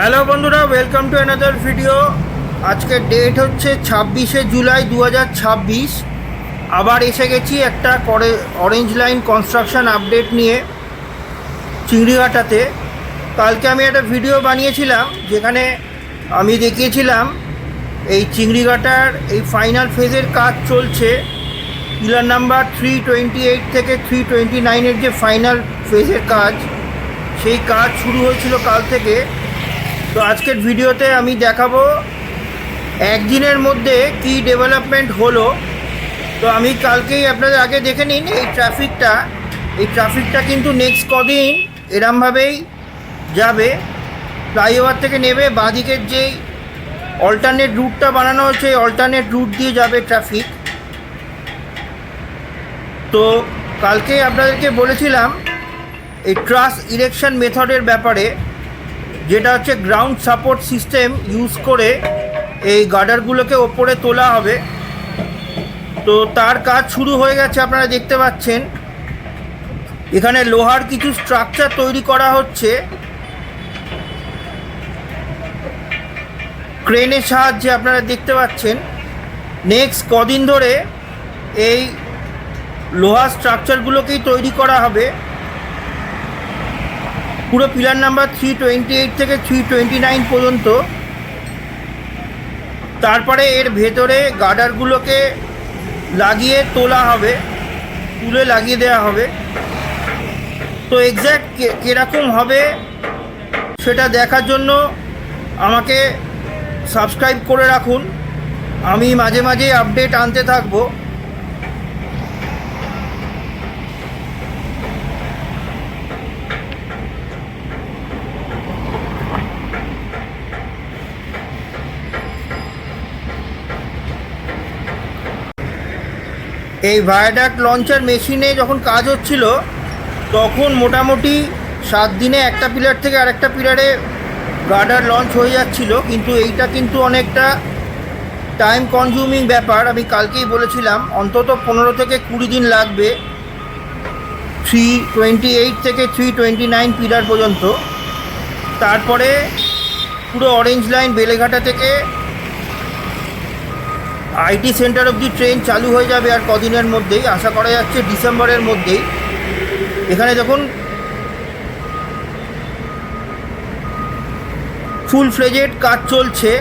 Hello বন্ধুরা, welcome to another video. আজকের date হচ্ছে 26শে জুলাই 2026। আবার এসে গেছি একটা অরেঞ্জ লাইন কনস্ট্রাকশন আপডেট নিয়ে চিংড়িঘাটাতে। কালকে আমি একটা ভিডিও বানিয়েছিলাম যেখানে আমি দেখিয়েছিলাম এই চিংড়িঘাটার এই ফাইনাল ফেজের কাজ চলছে। পিলার নাম্বার 328 থেকে 329-এর যে ফাইনাল ফেজের কাজ, সেই কাজ শুরু হয়েছিল কাল থেকে। তো আজকের ভিডিওতে আমি দেখাবো একদিনের মধ্যে কি ডেভেলপমেন্ট হলো। তো আমি কালকেই আপনাদের আগে দেখে নিন এই ট্রাফিকটা কিন্তু নেক্সট কদিন এরমভাবেই যাবে। ফ্লাইওভার থেকে নেবে বাঁদিকের যেই অল্টারনেট রুটটা বানানো হচ্ছে, এই অল্টারনেট রুট দিয়ে যাবে ট্রাফিক। তো কালকে আপনাদেরকে বলেছিলাম এই ট্রাস ইরেকশন মেথডের ব্যাপারে, যেটা হচ্ছে গ্রাউন্ড সাপোর্ট সিস্টেম ইউজ করে এই গার্ডারগুলোকে ওপরে তোলা হবে। তো তার কাজ শুরু হয়ে গেছে, আপনারা দেখতে পাচ্ছেন। এখানে লোহার কিছু স্ট্রাকচার তৈরি করা হচ্ছে ক্রেনের সাহায্যে, আপনারা দেখতে পাচ্ছেন। নেক্সট কদিন ধরে এই লোহার স্ট্রাকচারগুলোকেই তৈরি করা হবে পুরো পিলার নাম্বার 328 থেকে 329 পর্যন্ত। তারপরে এর ভেতরে গার্ডারগুলোকে লাগিয়ে তোলা হবে, তুলে লাগিয়ে দেওয়া হবে। তো এক্স্যাক্ট কীরকম হবে সেটা দেখার জন্য আমাকে সাবস্ক্রাইব করে রাখুন। আমি মাঝে মাঝে আপডেট আনতে থাকবো। এই ভায়াডাক্ট লঞ্চার মেশিনে যখন কাজ হচ্ছিল, তখন মোটামুটি 7 দিনে একটা পিলার থেকে আরেকটা পিলারে গার্ডার লঞ্চ হয়ে যাচ্ছিল। কিন্তু এইটা কিন্তু অনেকটা টাইম কনজিউমিং ব্যাপার। আমি কালকেই বলেছিলাম অন্তত 15 থেকে 20 দিন লাগবে 328 থেকে 329 পিলার পর্যন্ত। তারপরে পুরো অরেঞ্জ লাইন বেলেঘাটা থেকে আইটি সেন্টার অবধি ট্রেন চালু হয়ে যাবে আর কদিনের মধ্যেই, আশা করা যাচ্ছে ডিসেম্বরের মধ্যেই। এখানে দেখুন ফুল ফ্লেজেড কাজ চলছে।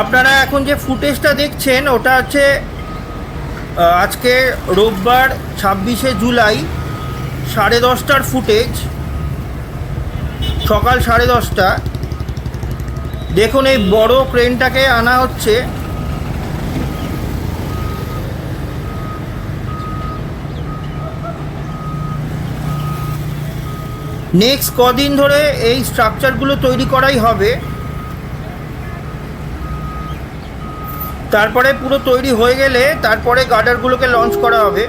আপনারা এখন যে ফুটেজটা দেখছেন ওটা হচ্ছে আজকে রোববার 26শে জুলাই 10:30টার ফুটেজ, সকাল 10:30। দেখুন এই বড় ক্রেনটাকে আনা হচ্ছে। নেক্সট কদিন ধরে এই স্ট্রাকচারগুলো তৈরি করাই হবে। তারপরে পুরো তৈরি হয়ে গেলে তারপরে গার্ডারগুলোকে লঞ্চ করা হবে।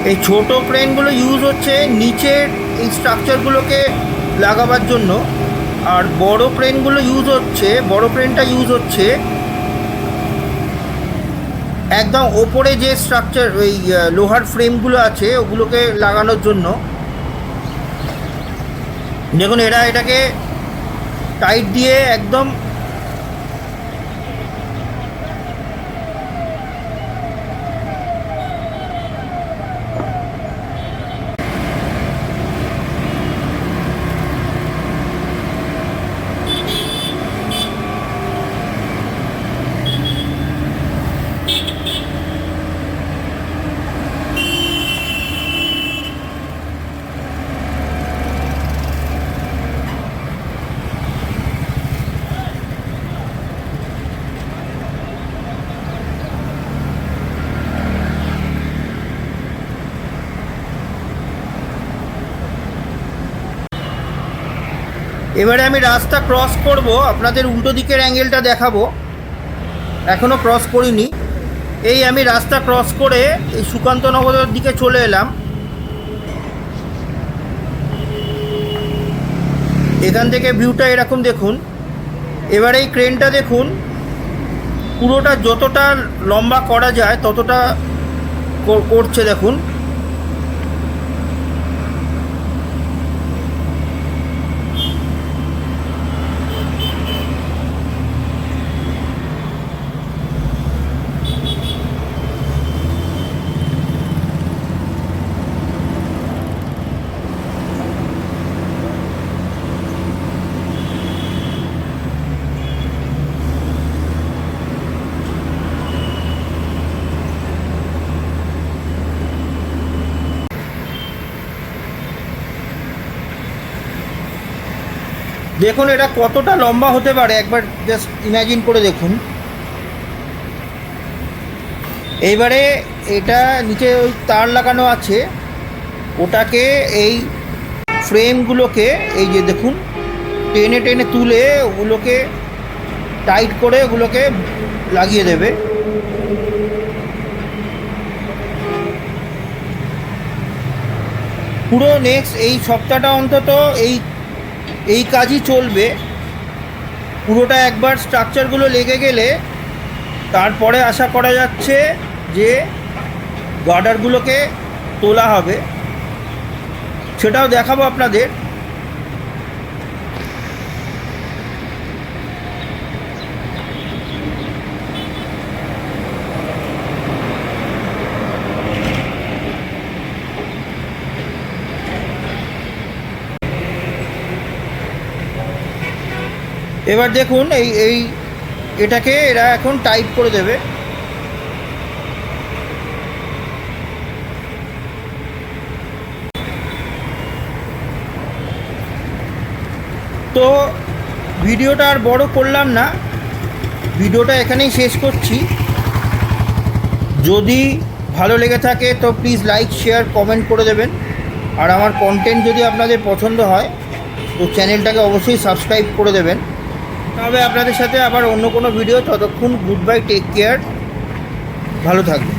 এই ছোট ক্রেনগুলো ইউজ হচ্ছে নিচের এই স্ট্রাকচারগুলোকে লাগাবার জন্য, আর বড় ক্রেনটা ইউজ হচ্ছে একদম ওপরে যে স্ট্রাকচার ওই লোহার ফ্রেমগুলো আছে ওগুলোকে লাগানোর জন্য। দেখুন এরা এটাকে টাইট দিয়ে একদম এবারে আমি রাস্তা ক্রস করব, আপনাদের উল্টো দিকের অ্যাঙ্গেলটা দেখাবো। এখনও ক্রস করিনি। এই আমি রাস্তা ক্রস করে এই সুকান্তনগরের দিকে চলে এলাম। এখান থেকে ভিউটা এরকম দেখুন। এবারে এই ক্রেনটা দেখুন, পুরোটা যতটা লম্বা করা যায় ততটা করছে দেখুন। দেখুন এটা কতটা লম্বা হতে পারে, একবার জাস্ট ইমাজিন করে দেখুন। এইবারে এটা নিচে ওই তার লাগানো আছে, ওটাকে এই ফ্রেমগুলোকে এই যে দেখুন টেনে টেনে তুলে ওগুলোকে টাইট করে ওগুলোকে লাগিয়ে দেবে। পুরো নেক্সট এই সপ্তাহটা অন্তত এই কাজই চলবে। পুরোটা একবার স্ট্রাকচারগুলো লেগে গেলে তারপরে আশা করা যাচ্ছে যে গার্ডারগুলোকে তোলা হবে, সেটাও দেখাবো আপনাদের। এবার দেখুন এটাকে এরা এখন টাইট করে দেবে। তো ভিডিওটা আর বড় করলাম না, ভিডিওটা এখানেই শেষ করছি। যদি ভালো লেগে থাকে তো প্লিজ লাইক শেয়ার কমেন্ট করে দেবেন। আর আমার কন্টেন্ট যদি আপনাদের পছন্দ হয় তো চ্যানেলটাকে অবশ্যই সাবস্ক্রাইব করে দেবেন। তবে আপনাদের সাথে আবার অন্য কোনো ভিডিও, ততক্ষণ গুড বাই, টেক কেয়ার, ভালো থাকবেন।